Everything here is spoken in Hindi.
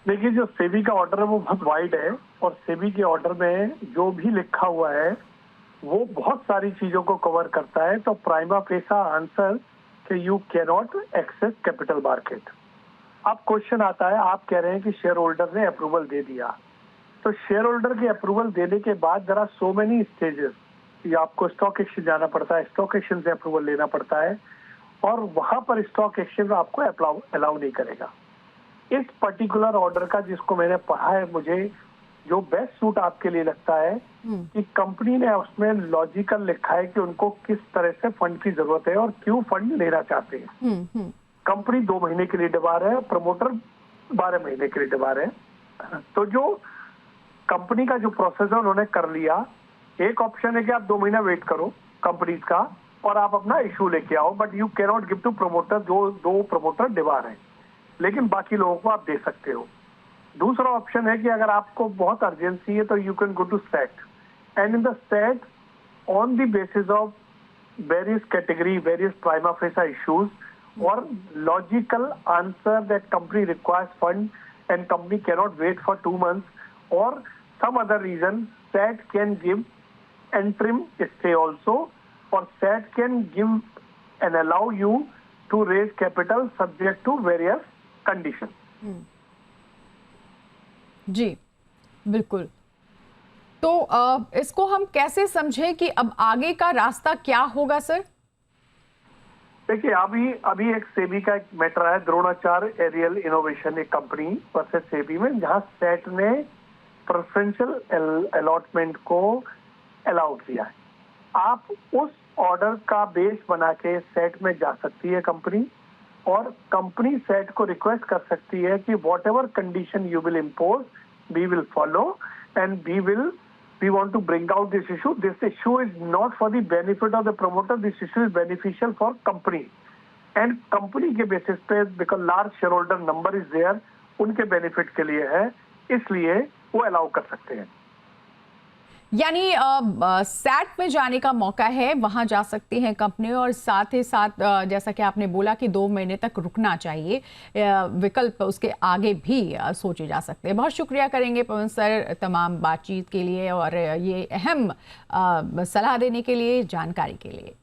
देखिए, जो सेबी का ऑर्डर है वो बहुत वाइड है और सेबी के ऑर्डर में जो भी लिखा हुआ है वो बहुत सारी चीजों को कवर करता है। तो प्राइमा फेसा आंसर कि you can not access capital market. अब क्वेश्चन आता है, आप कह रहे हैं कि शेयर होल्डर ने अप्रूवल दे दिया, तो शेयर होल्डर के अप्रूवल देने के बाद जरा सो मेनी स्टेजेस, ये आपको स्टॉक एक्सचेंज जाना पड़ता है, स्टॉक एक्सचेंज से अप्रूवल लेना पड़ता है और वहां पर स्टॉक एक्सचेंज आपको अलाउ नहीं करेगा। इस पर्टिकुलर ऑर्डर का जिसको मैंने पढ़ा है, मुझे जो बेस्ट सूट आपके लिए लगता है कि कंपनी ने उसमें लॉजिकल लिखा है कि उनको किस तरह से फंड की जरूरत है और क्यों फंड लेना चाहते हैं। कंपनी 2 महीने के लिए डिबार है, प्रमोटर 12 महीने के लिए डिबार है। तो जो कंपनी का जो प्रोसेस है उन्होंने कर लिया। एक ऑप्शन है कि आप 2 महीना वेट करो कंपनीज का और आप अपना इशू लेके आओ, but you can not give to promoter, जो 2 प्रमोटर डिबार है, लेकिन बाकी लोगों को आप दे सकते हो। दूसरा ऑप्शन है कि अगर आपको बहुत अर्जेंसी है तो you can go to set, and in the set on the basis of various category, various prima facie issues और logical answer that company requires fund and company can not wait for 2 months और some other reason, SAT can give interim stay also, or SAT can give and allow you to raise capital subject to various conditions. जी बिल्कुल। तो इसको हम कैसे समझें कि अब आगे का रास्ता क्या होगा सर? देखिए, अभी एक सेबी का एक मैटर है, द्रोणाचार्य एरियल इनोवेशन, एक कंपनी वर्सेस सेबी में, जहां सेट ने प्रेफरेंशियल अलॉटमेंट को अलाउ किया है। आप उस ऑर्डर का बेस बना के सेट में जा सकती है कंपनी, और कंपनी सेट को रिक्वेस्ट कर सकती है कि whatever condition you will impose we will follow and we want to bring out this issue. This issue is not for the benefit of the promoter, this issue is beneficial for company and company के बेसिस पे, because large share holder number is there, उनके बेनिफिट के लिए है, इसलिए वो अलाउ कर सकते हैं। यानी सैट में जाने का मौका है, वहां जा सकती हैं कंपनी, और साथ ही साथ जैसा कि आपने बोला कि 2 महीने तक रुकना चाहिए, विकल्प उसके आगे भी सोचे जा सकते हैं। बहुत शुक्रिया करेंगे पवन सर तमाम बातचीत के लिए और ये अहम सलाह देने के लिए, जानकारी के लिए।